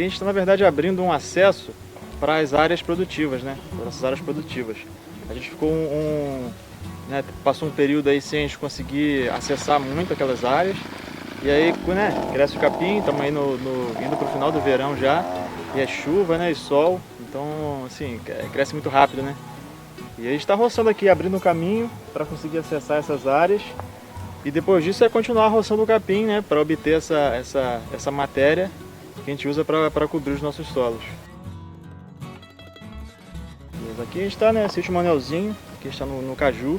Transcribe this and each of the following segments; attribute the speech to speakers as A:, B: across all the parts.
A: a gente está, na verdade, abrindo um acesso para as áreas produtivas, né? Para essas áreas produtivas. A gente ficou né, passou um período aí sem a gente conseguir acessar muito aquelas áreas. E aí, né, cresce o capim, estamos aí indo para o final do verão já. E é chuva, né, e sol. Então, assim, cresce muito rápido, né? E aí a gente está roçando aqui, abrindo um caminho para conseguir acessar essas áreas. E depois disso é continuar roçando o capim, né, para obter essa matéria que a gente usa para cobrir os nossos solos. Aqui a gente está, né, sítio Manelzinho, aqui está no caju.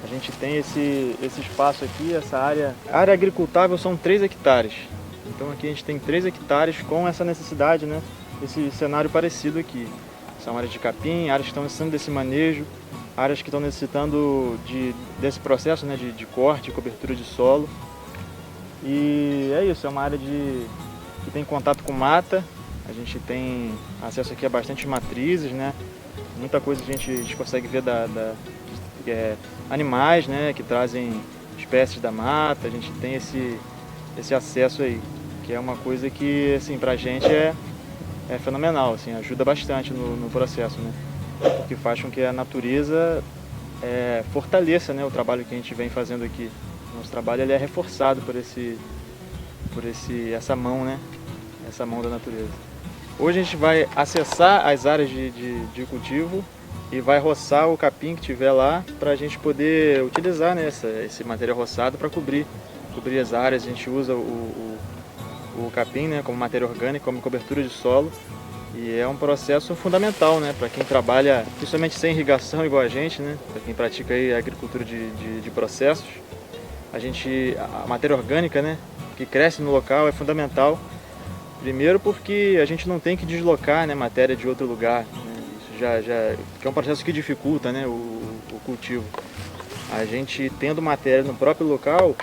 A: A gente tem esse espaço aqui, essa área. A área agricultável são 3 hectares. Então aqui a gente tem 3 hectares com essa necessidade, né, esse cenário parecido aqui. São áreas de capim, áreas que estão necessitando desse manejo, áreas que estão necessitando desse processo, né, de corte e cobertura de solo. E é isso, é uma área que tem contato com mata. A gente tem acesso aqui a bastante matrizes, né? Muita coisa a gente consegue ver animais, né, que trazem espécies da mata. A gente tem esse acesso aí, que é uma coisa que, assim, pra gente é fenomenal, assim, ajuda bastante no processo, né? Porque faz com que a natureza fortaleça, né, o trabalho que a gente vem fazendo aqui. Nosso trabalho ele é reforçado por essa mão, né? Essa mão da natureza. Hoje a gente vai acessar as áreas de cultivo e vai roçar o capim que tiver lá para a gente poder utilizar, né, esse material roçado para cobrir as áreas. A gente usa o capim, né, como matéria orgânica, como cobertura de solo. E é um processo fundamental, né, para quem trabalha principalmente sem irrigação igual a gente, né, para quem pratica aí a agricultura de processos. A matéria orgânica, né, que cresce no local é fundamental. Primeiro porque a gente não tem que deslocar, né, matéria de outro lugar, né, isso que é um processo que dificulta, né, o cultivo. A gente tendo matéria no próprio local,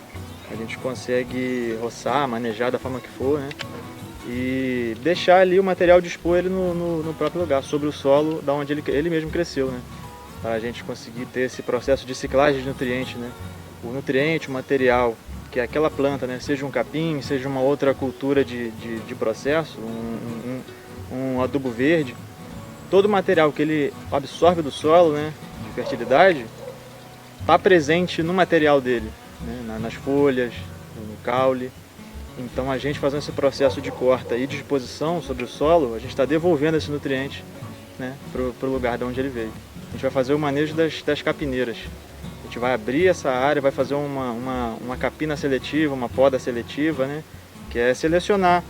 A: a gente consegue roçar, manejar da forma que for, né, e deixar ali o material, dispor ele no próprio lugar, sobre o solo da onde ele mesmo cresceu, né, para a gente conseguir ter esse processo de ciclagem de nutrientes, né. O nutriente, o material, que é aquela planta, né, seja um capim, seja uma outra cultura de processo, um adubo verde, todo o material que ele absorve do solo, né, de fertilidade, está presente no material dele, né, nas folhas, no caule. Então a gente fazendo esse processo de corta e disposição sobre o solo, a gente está devolvendo esse nutriente, né, para o lugar de onde ele veio. A gente vai fazer o manejo das capineiras. A gente vai abrir essa área, vai fazer uma capina seletiva, uma poda seletiva, né, que é selecionar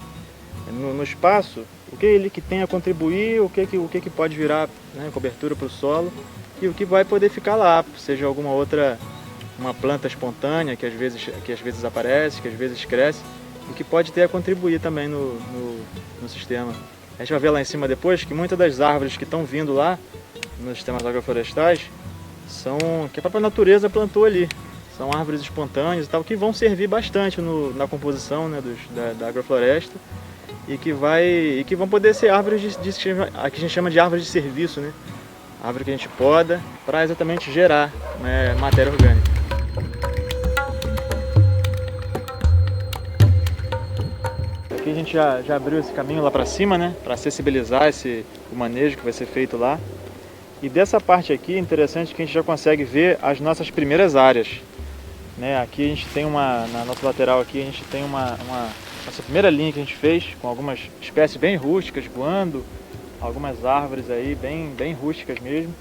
A: no espaço o que ele que tem a contribuir, o que pode virar, né, cobertura para o solo e o que vai poder ficar lá, seja alguma outra, uma planta espontânea que às vezes aparece, que às vezes cresce, e que pode ter a contribuir também no sistema. A gente vai ver lá em cima depois que muitas das árvores que estão vindo lá nos sistemas agroflorestais são que a própria natureza plantou ali. São árvores espontâneas e tal, que vão servir bastante na composição, né, da agrofloresta e que vão poder ser árvores que a gente chama de árvores de serviço, né? Árvore que a gente poda para exatamente gerar, né, matéria orgânica. Aqui a gente já abriu esse caminho lá para cima, né, para acessibilizar o manejo que vai ser feito lá. E dessa parte aqui é interessante que a gente já consegue ver as nossas primeiras áreas, né? Aqui a gente tem na nossa lateral aqui a gente tem nossa primeira linha que a gente fez com algumas espécies bem rústicas, guando, algumas árvores aí bem rústicas mesmo.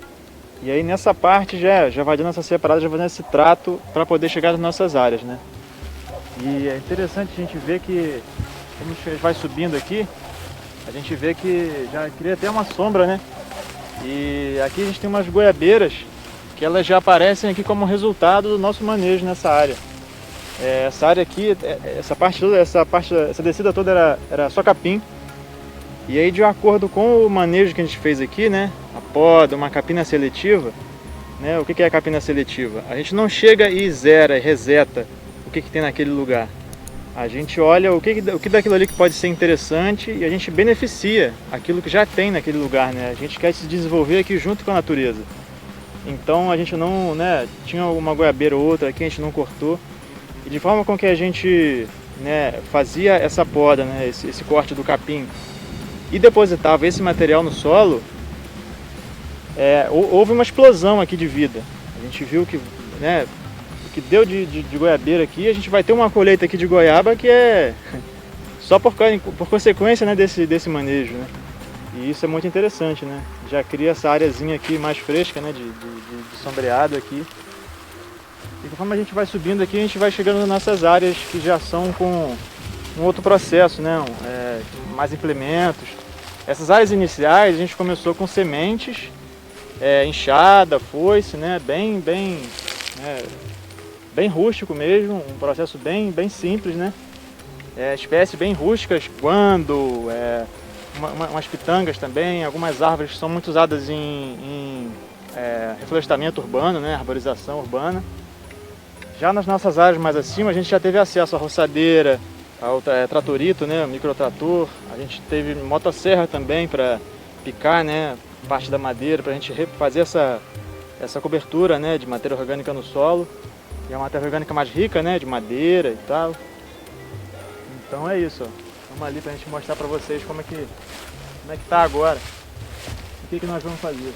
A: E aí nessa parte já vai dando essa separada, já vai dando esse trato para poder chegar nas nossas áreas, né? E é interessante a gente ver que, como a gente vai subindo aqui, a gente vê que já cria até uma sombra, né? E aqui a gente tem umas goiabeiras que elas já aparecem aqui como resultado do nosso manejo nessa área. Essa área aqui, essa descida toda era só capim. E aí, de acordo com o manejo que a gente fez aqui, né, a poda, uma capina seletiva, né, o que é a capina seletiva? A gente não chega e zera, e reseta o que tem naquele lugar. A gente olha o que daquilo ali que pode ser interessante e a gente beneficia aquilo que já tem naquele lugar, né? A gente quer se desenvolver aqui junto com a natureza. Então a gente não, né, tinha uma goiabeira ou outra aqui, a gente não cortou. E de forma com que a gente, né, fazia essa poda, né, esse corte do capim e depositava esse material no solo, houve uma explosão aqui de vida. A gente viu que, né, o que deu de goiabeira aqui, a gente vai ter uma colheita aqui de goiaba que é só por consequência, né, desse manejo, né? E isso é muito interessante, né? Já cria essa areazinha aqui mais fresca, né, de sombreado aqui. E conforme a gente vai subindo aqui, a gente vai chegando nas nossas áreas que já são com um outro processo, né? Mais implementos. Essas áreas iniciais a gente começou com sementes, enxada, foice, né? Bem rústico mesmo, um processo bem simples, né? Espécies bem rústicas, guando, umas pitangas também, algumas árvores que são muito usadas em reflorestamento urbano, né? Arborização urbana. Já nas nossas áreas mais acima, a gente já teve acesso à roçadeira, ao tratorito, né, microtrator. A gente teve motosserra também para picar, né, parte da madeira, para a gente fazer essa cobertura, né, de matéria orgânica no solo. E é uma matéria orgânica mais rica, né, de madeira e tal. Então é isso, ó. Vamos ali para a gente mostrar para vocês como é que tá agora. O que nós vamos fazer.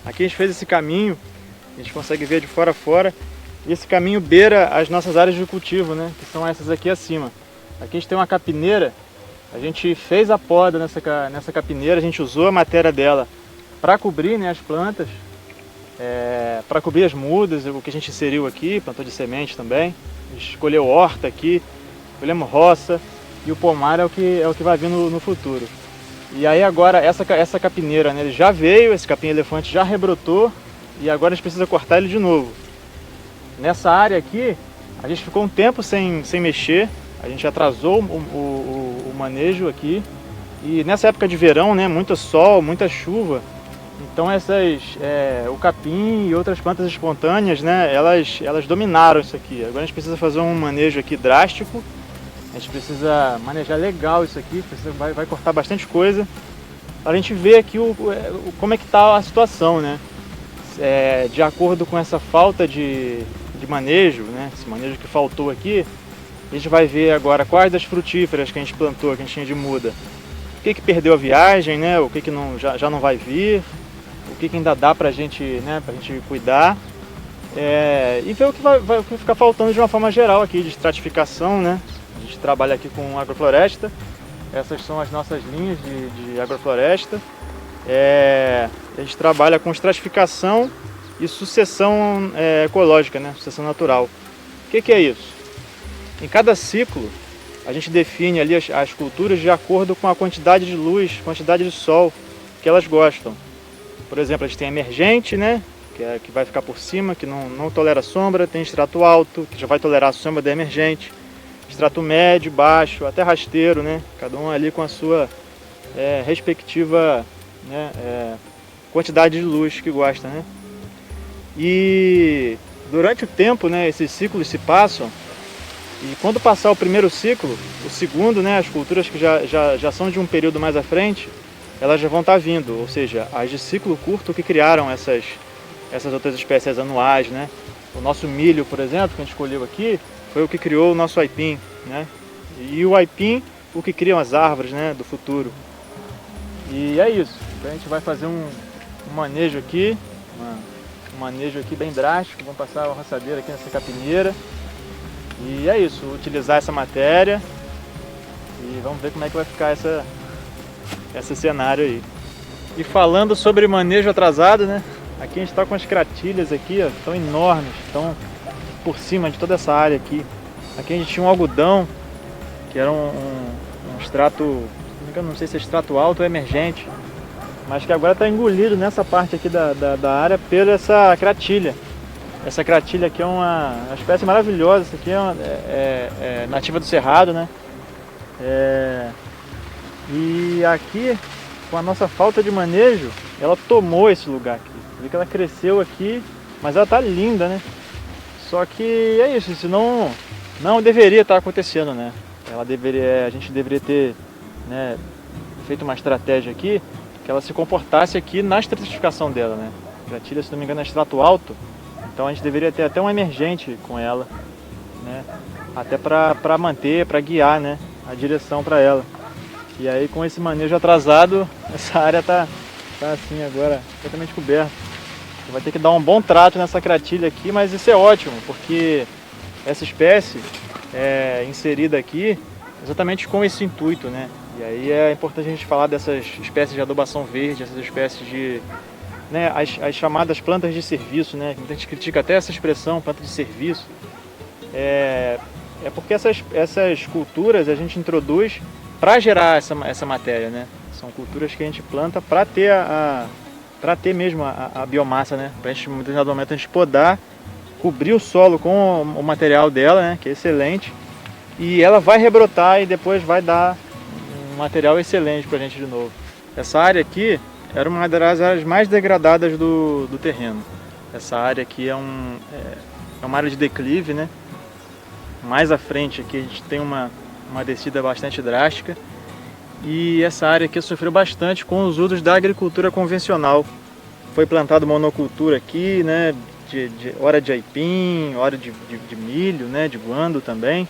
A: Aqui a gente fez esse caminho, a gente consegue ver de fora a fora, e esse caminho beira as nossas áreas de cultivo, né, que são essas aqui acima. Aqui a gente tem uma capineira, a gente fez a poda nessa capineira, a gente usou a matéria dela para cobrir, né, as plantas, para cobrir as mudas, o que a gente inseriu aqui, plantou de semente também. A gente escolheu horta aqui, escolhemos roça, e o pomar é o que vai vir no futuro. E aí agora essa capineira, né, ele já veio, esse capim-elefante já rebrotou e agora a gente precisa cortar ele de novo. Nessa área aqui, a gente ficou um tempo sem mexer, a gente atrasou o manejo aqui. E nessa época de verão, né, muito sol, muita chuva, então o capim e outras plantas espontâneas, né, elas dominaram isso aqui. Agora a gente precisa fazer um manejo aqui drástico. A gente precisa manejar legal isso aqui, vai cortar bastante coisa, para a gente ver aqui como é que está a situação, né? De acordo com essa falta de manejo, né? Esse manejo que faltou aqui, a gente vai ver agora quais das frutíferas que a gente plantou, que a gente tinha de muda, o que perdeu a viagem, né? O que já não vai vir, o que ainda dá para gente, né? Pra gente cuidar, e ver o que vai ficar faltando de uma forma geral aqui, de estratificação, né? A gente trabalha aqui com agrofloresta, essas são as nossas linhas de agrofloresta. A gente trabalha com estratificação e sucessão ecológica, né? Sucessão natural. O que é isso? Em cada ciclo, a gente define ali as culturas de acordo com a quantidade de luz, quantidade de sol que elas gostam. Por exemplo, a gente tem emergente, né? Que vai ficar por cima, que não tolera sombra, tem extrato alto, que já vai tolerar a sombra da emergente. Extrato médio, baixo, até rasteiro, né? Cada um ali com a sua respectiva, né, quantidade de luz que gosta, né? E durante o tempo, né, esses ciclos se passam, e quando passar o primeiro ciclo, o segundo, né, as culturas que já são de um período mais à frente, elas já vão estar vindo, ou seja, as de ciclo curto que criaram essas outras espécies anuais, né? O nosso milho, por exemplo, que a gente escolheu aqui, foi o que criou o nosso aipim, né? E o aipim, o que criam as árvores, né, do futuro. E é isso. Então a gente vai fazer um manejo aqui, um manejo aqui bem drástico. Vamos passar a roçadeira aqui nessa capineira. E é isso, utilizar essa matéria e vamos ver como é que vai ficar esse cenário aí. E falando sobre manejo atrasado, né? Aqui a gente está com as cratilhas aqui, ó, tão enormes, estão por cima de toda essa área aqui. Aqui a gente tinha um algodão, que era um extrato, não sei se é extrato alto ou emergente, mas que agora está engolido nessa parte aqui da área pela essa cratilha. Essa cratilha aqui é uma espécie maravilhosa, essa aqui é nativa do cerrado, né? E aqui, com a nossa falta de manejo, ela tomou esse lugar aqui. Você vê que ela cresceu aqui, mas ela tá linda, né? Só que é isso não deveria estar acontecendo, né? A gente deveria ter, né, feito uma estratégia aqui que ela se comportasse aqui na estratificação dela, né? Gratilha, se não me engano, é extrato alto, então a gente deveria ter até um emergente com ela, né? Até para manter, para guiar, né, a direção para ela. E aí com esse manejo atrasado, essa área tá assim agora, totalmente coberta. Você vai ter que dar um bom trato nessa gratilha aqui, mas isso é ótimo, porque essa espécie é inserida aqui exatamente com esse intuito, né? E aí é importante a gente falar dessas espécies de adubação verde, essas espécies de, né, as chamadas plantas de serviço, né? Muita gente critica até essa expressão, planta de serviço. É porque essas culturas a gente introduz para gerar essa matéria, né? São culturas que a gente planta para ter mesmo a biomassa, né? Para a gente, em um determinado momento, a gente podar, cobrir o solo com o material dela, né? Que é excelente, e ela vai rebrotar e depois vai dar um material excelente para a gente de novo. Essa área aqui era uma das áreas mais degradadas do terreno. Essa área aqui é uma área de declive, né? Mais à frente aqui a gente tem uma descida bastante drástica, e essa área aqui sofreu bastante com os usos da agricultura convencional. Foi plantado monocultura aqui, né? Hora de aipim, hora de milho, né? De guando também.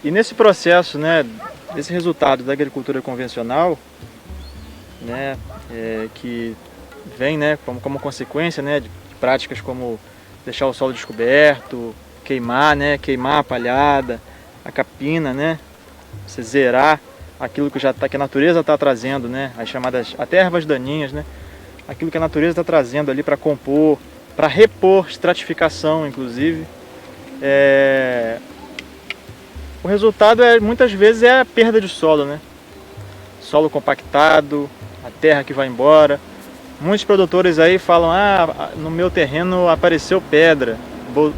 A: E nesse processo, né? Esse resultado da agricultura convencional, né? Que vem, né? Como consequência, né? De práticas como deixar o solo descoberto, queimar, né? Queimar a palhada, a capina, né? Você zerar aquilo que que a natureza está trazendo, né? As chamadas até ervas daninhas, né? Aquilo que a natureza está trazendo ali para compor, para repor estratificação, inclusive. O resultado muitas vezes é a perda de solo, né? Solo compactado, a terra que vai embora. Muitos produtores aí falam: no meu terreno apareceu pedra,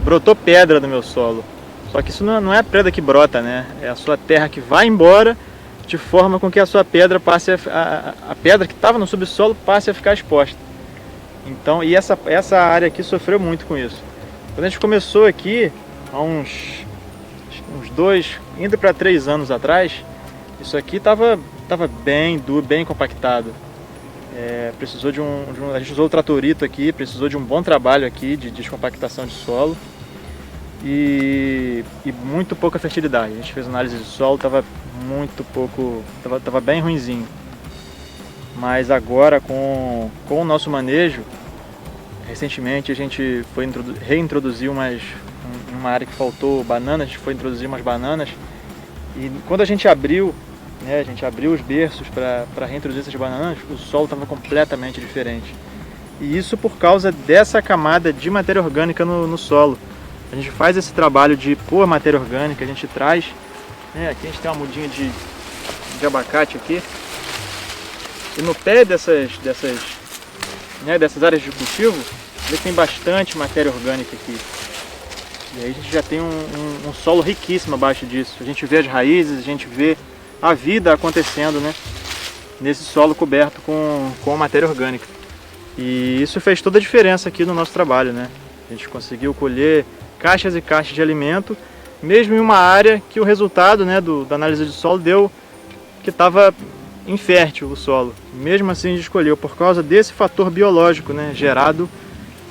A: brotou pedra no meu solo. Só que isso não é a pedra que brota, né? É a sua terra que vai embora, de forma com que a sua pedra passe a pedra que estava no subsolo passe a ficar exposta. Então, e essa área aqui sofreu muito com isso. Quando a gente começou aqui, há uns 2, indo para 3 anos atrás, isso aqui estava bem duro, bem compactado. Precisou a gente usou o tratorito aqui, precisou de um bom trabalho aqui de descompactação de solo. E muito pouca fertilidade. A gente fez análise de solo, estava muito pouco, estava bem ruinzinho. Mas agora com o nosso manejo, recentemente a gente foi reintroduzir uma área que faltou bananas, a gente foi introduzir umas bananas, e quando a gente abriu, né, os berços para reintroduzir essas bananas, o solo estava completamente diferente. E isso por causa dessa camada de matéria orgânica no solo. A gente faz esse trabalho de pôr matéria orgânica, a gente traz, né, aqui a gente tem uma mudinha de abacate aqui, e no pé dessas áreas de cultivo, vê que tem bastante matéria orgânica aqui. E aí a gente já tem um solo riquíssimo abaixo disso. A gente vê as raízes, a gente vê a vida acontecendo, né, nesse solo coberto com matéria orgânica. E isso fez toda a diferença aqui no nosso trabalho, né? A gente conseguiu colher caixas e caixas de alimento, mesmo em uma área que o resultado, né, da análise de solo deu que estava infértil o solo. Mesmo assim a gente escolheu por causa desse fator biológico, né, gerado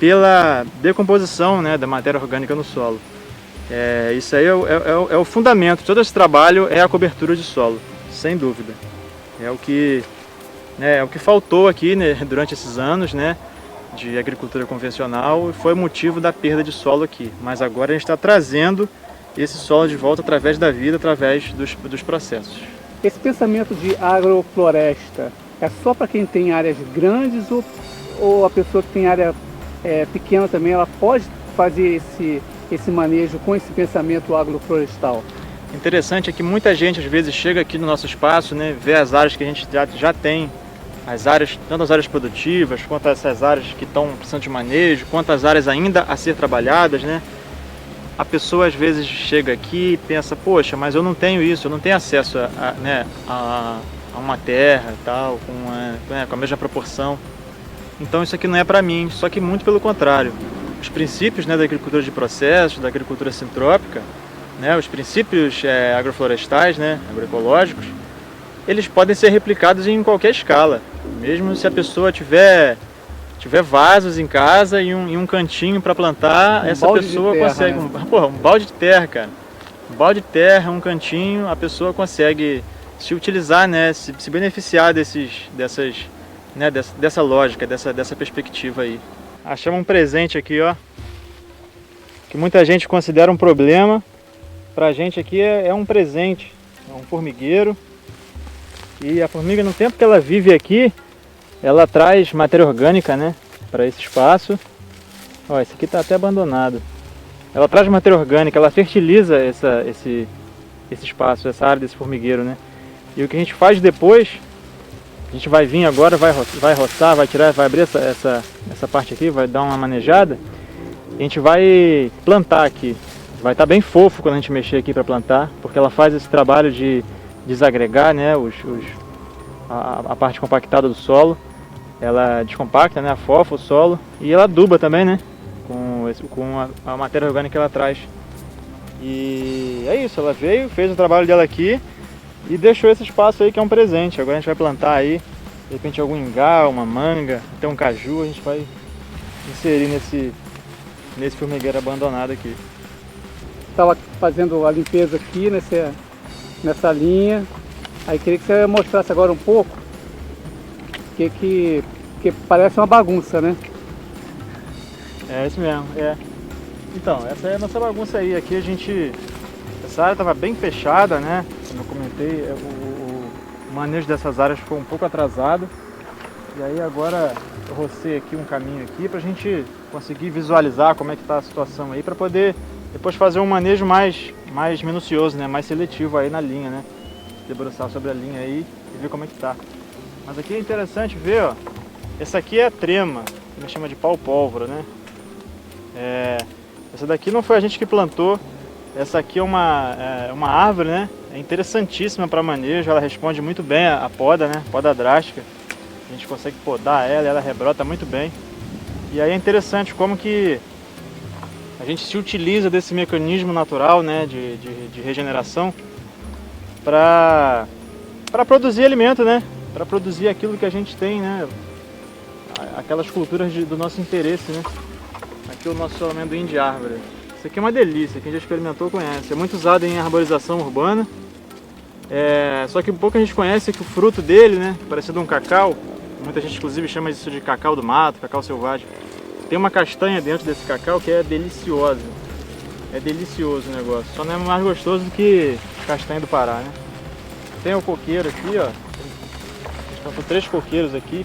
A: pela decomposição, né, da matéria orgânica no solo. Isso aí é o fundamento de todo esse trabalho, é a cobertura de solo, sem dúvida. É o que faltou aqui, né, durante esses anos, né, de agricultura convencional, e foi motivo da perda de solo aqui. Mas agora a gente está trazendo esse solo de volta através da vida, através dos processos.
B: Esse pensamento de agrofloresta é só para quem tem áreas grandes, ou a pessoa que tem área pequena também, ela pode fazer esse manejo com esse pensamento agroflorestal?
A: Interessante é que muita gente às vezes chega aqui no nosso espaço, né, vê as áreas que a gente já tem, tanto as áreas produtivas, quanto essas áreas que estão precisando de manejo, quanto as áreas ainda a ser trabalhadas, né? A pessoa às vezes chega aqui e pensa: poxa, mas eu não tenho isso, eu não tenho acesso a uma terra e tal, com a mesma proporção. Então isso aqui não é para mim, só que muito pelo contrário. Os princípios, né, da agricultura de processos, da agricultura sintrópica, né, os princípios agroflorestais, né, agroecológicos, eles podem ser replicados em qualquer escala. Mesmo se a pessoa tiver vasos em casa e um cantinho para plantar, essa pessoa consegue,
B: né?
A: um balde de terra, cara. Um balde de terra, um cantinho, a pessoa consegue se utilizar, né, se beneficiar dessa lógica, dessa perspectiva aí. Achamos um presente aqui, ó, que muita gente considera um problema. Pra gente aqui é um presente, é um formigueiro. E a formiga, no tempo que ela vive aqui, ela traz matéria orgânica, né, para esse espaço. Ó, esse aqui está até abandonado. Ela traz matéria orgânica, ela fertiliza esse espaço, essa área desse formigueiro, né. E o que a gente faz depois, a gente vai vir agora, vai roçar, vai tirar, vai abrir essa parte aqui, vai dar uma manejada. E a gente vai plantar aqui. Vai estar bem fofo quando a gente mexer aqui para plantar, porque ela faz esse trabalho de desagregar, né, a parte compactada do solo. Ela descompacta, né, afofa o solo e ela aduba também, né, com a matéria orgânica que ela traz. E é isso, ela veio, fez o trabalho dela aqui e deixou esse espaço aí que é um presente. Agora a gente vai plantar aí, de repente algum ingá, uma manga, até um caju, a gente vai inserir nesse formigueiro abandonado aqui.
B: Estava fazendo a limpeza aqui nessa linha. Aí queria que você mostrasse agora um pouco que parece uma bagunça, né?
A: É isso mesmo, é. Então, essa é a nossa bagunça aí. Aqui essa área estava bem fechada, né? Como eu comentei, o manejo dessas áreas ficou um pouco atrasado. E aí agora eu rocei aqui um caminho aqui para a gente conseguir visualizar como é que está a situação aí, para poder depois fazer um manejo mais minucioso, né? Mais seletivo aí na linha, né? Debruçar sobre a linha aí e ver como é que tá. Mas aqui é interessante ver, ó. Essa aqui é a trema, que a gente chama de pau-pólvora, né? Essa daqui não foi a gente que plantou. Essa aqui é uma árvore, né? É interessantíssima para manejo, ela responde muito bem a poda, né? Poda drástica. A gente consegue podar ela rebrota muito bem. E aí é interessante como que a gente se utiliza desse mecanismo natural, né, de regeneração para produzir alimento, né? Para produzir aquilo que a gente tem, né? Aquelas culturas do nosso interesse, né? Aqui é o nosso amendoim de árvore. Isso aqui é uma delícia, quem já experimentou conhece. É muito usado em arborização urbana. Só que pouco a gente conhece que o fruto dele, né, parecido um cacau, muita gente inclusive chama isso de cacau do mato, cacau selvagem. Tem uma castanha dentro desse cacau que é deliciosa. É delicioso o negócio, só não é mais gostoso do que castanha do Pará, né? Tem o coqueiro aqui, ó. Estão com 3 coqueiros aqui.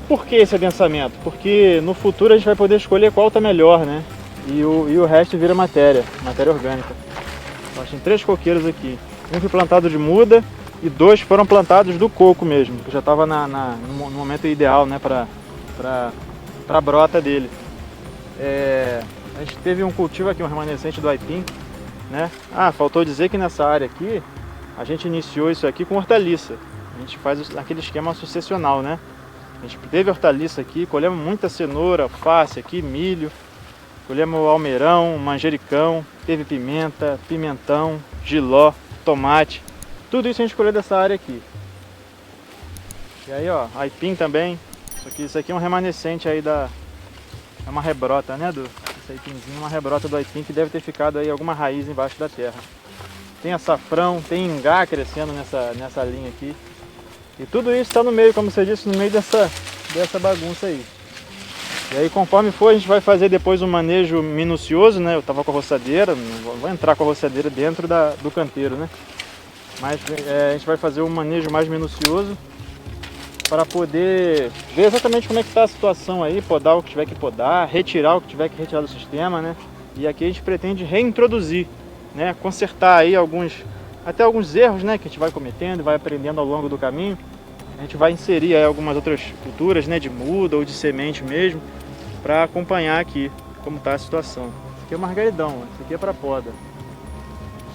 A: Por que esse adensamento? Porque no futuro a gente vai poder escolher qual está melhor, né? E o resto vira matéria orgânica. Então, tem 3 coqueiros aqui. Um foi plantado de muda e 2 foram plantados do coco mesmo, que já estava no momento ideal, né, para a brota dele. A gente teve um cultivo aqui, um remanescente do aipim, né? Faltou dizer que nessa área aqui a gente iniciou isso aqui com hortaliça. A gente faz aquele esquema sucessional, né? A gente teve hortaliça aqui, colhemos muita cenoura, alface aqui, milho, colhemos almeirão, manjericão, teve pimenta, pimentão, jiló, tomate. Tudo isso a gente colheu dessa área aqui. E aí, ó, aipim também. Isso aqui é um remanescente aí é uma rebrota, né, esse aipimzinho, uma rebrota do aipim que deve ter ficado aí alguma raiz embaixo da terra. Tem açafrão, tem ingá crescendo nessa linha aqui. E tudo isso está no meio, como você disse, no meio dessa bagunça aí. E aí, conforme for, a gente vai fazer depois um manejo minucioso, né? Eu estava com a roçadeira, não vou entrar com a roçadeira dentro do canteiro, né? Mas a gente vai fazer um manejo mais minucioso para poder ver exatamente como é que está a situação aí, podar o que tiver que podar, retirar o que tiver que retirar do sistema, né? E aqui a gente pretende reintroduzir, né? Consertar aí até alguns erros, né, que a gente vai cometendo e vai aprendendo ao longo do caminho. A gente vai inserir aí algumas outras culturas, né, de muda ou de semente mesmo, para acompanhar aqui como está a situação. Esse aqui é o margaridão, esse aqui é para poda.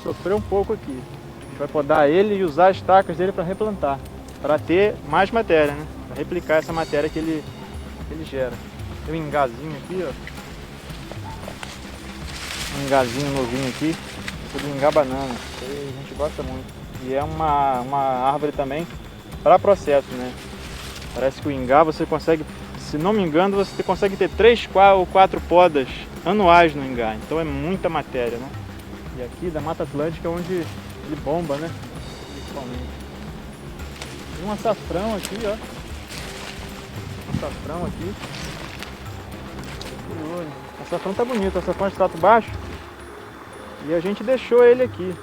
A: Sofreu um pouco aqui. A gente vai podar ele e usar as tacas dele para replantar, para ter mais matéria, né, para replicar essa matéria que ele gera. Tem um engazinho aqui, ó. Um engazinho novinho aqui. Do ingá banana, que a gente gosta muito. E é uma árvore também para processo, né? Parece que o ingá você consegue, se não me engano, você consegue ter 3 ou 4 podas anuais no ingá. Então é muita matéria, né? E aqui da Mata Atlântica é onde ele bomba, né? Principalmente. Tem um açafrão aqui, ó. Um açafrão aqui. O açafrão tá bonito, o açafrão de extrato baixo. E a gente deixou ele aqui.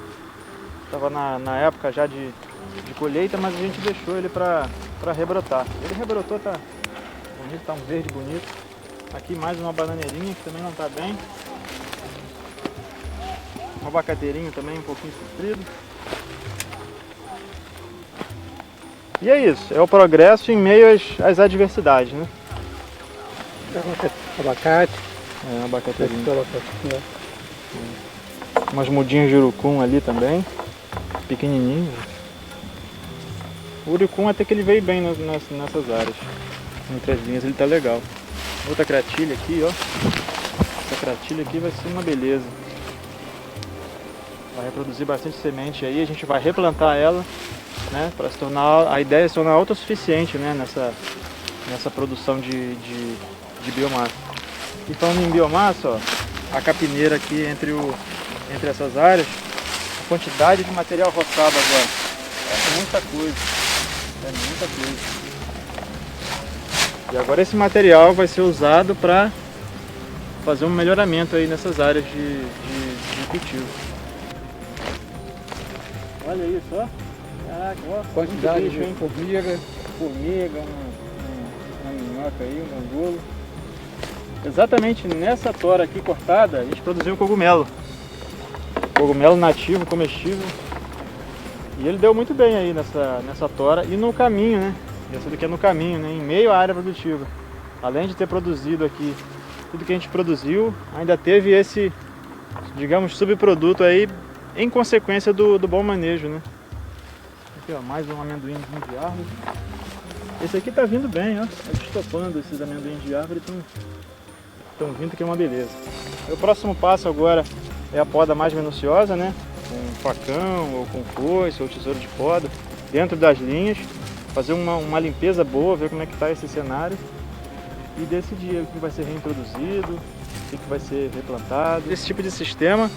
A: Estava na época já de colheita, mas a gente deixou ele para rebrotar. Ele rebrotou, tá bonito, tá um verde bonito. Aqui mais uma bananeirinha que também não tá bem. Um abacateirinho também um pouquinho sofrido. E é isso, é o progresso em meio às adversidades, né?
B: Abacate.
A: É, abacateirinho. Umas mudinhas de urucum ali também, pequenininho. O urucum até que ele veio bem nessas áreas. Entre as linhas ele tá legal. Outra cratilha aqui, ó. Essa cratilha aqui vai ser uma beleza. Vai reproduzir bastante semente aí, a gente vai replantar ela, né? Para se tornar, a ideia é se tornar autossuficiente, né? Nessa produção de biomassa. E falando em biomassa, ó, a capineira aqui entre essas áreas, a quantidade de material roçado agora é muita coisa. É muita coisa. E agora esse material vai ser usado para fazer um melhoramento aí nessas áreas de cultivo. Olha isso, ó. Caraca, ó.
B: Quantidade
A: bicho,
B: de formiga.
A: Formiga, uma minhoca aí, um gangolo. Exatamente nessa tora aqui cortada, a gente produziu um cogumelo. Cogumelo nativo, comestível. E ele deu muito bem aí nessa tora e no caminho, né? Essa daqui é no caminho, né? Em meio à área produtiva. Além de ter produzido aqui tudo que a gente produziu, ainda teve esse, digamos, subproduto aí em consequência do bom manejo, né? Aqui, ó, mais um amendoim de árvore. Esse aqui tá vindo bem, ó. Tá estopando esses amendoins de árvore, estão vindo que é uma beleza. O próximo passo agora é a poda mais minuciosa, né? Com facão, ou com foice, ou tesouro de poda, dentro das linhas. Fazer uma limpeza boa, ver como é que está esse cenário. E decidir o que vai ser reintroduzido, o que vai ser replantado. Esse tipo de sistema,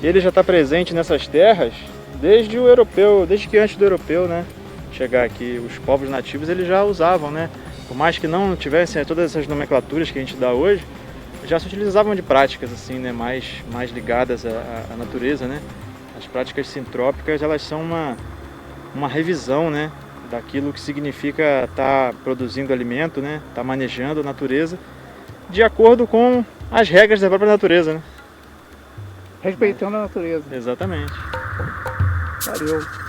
A: ele já está presente nessas terras desde o europeu, desde que antes do europeu, né, chegar aqui. Os povos nativos eles já usavam, né? Por mais que não tivessem todas essas nomenclaturas que a gente dá hoje, já se utilizavam de práticas assim, né, mais ligadas à natureza, né? As práticas sintrópicas, elas são uma revisão, né, daquilo que significa estar produzindo alimento, né, estar manejando a natureza de acordo com as regras da própria natureza, né?
B: Respeitando a natureza.
A: Exatamente.
B: Valeu.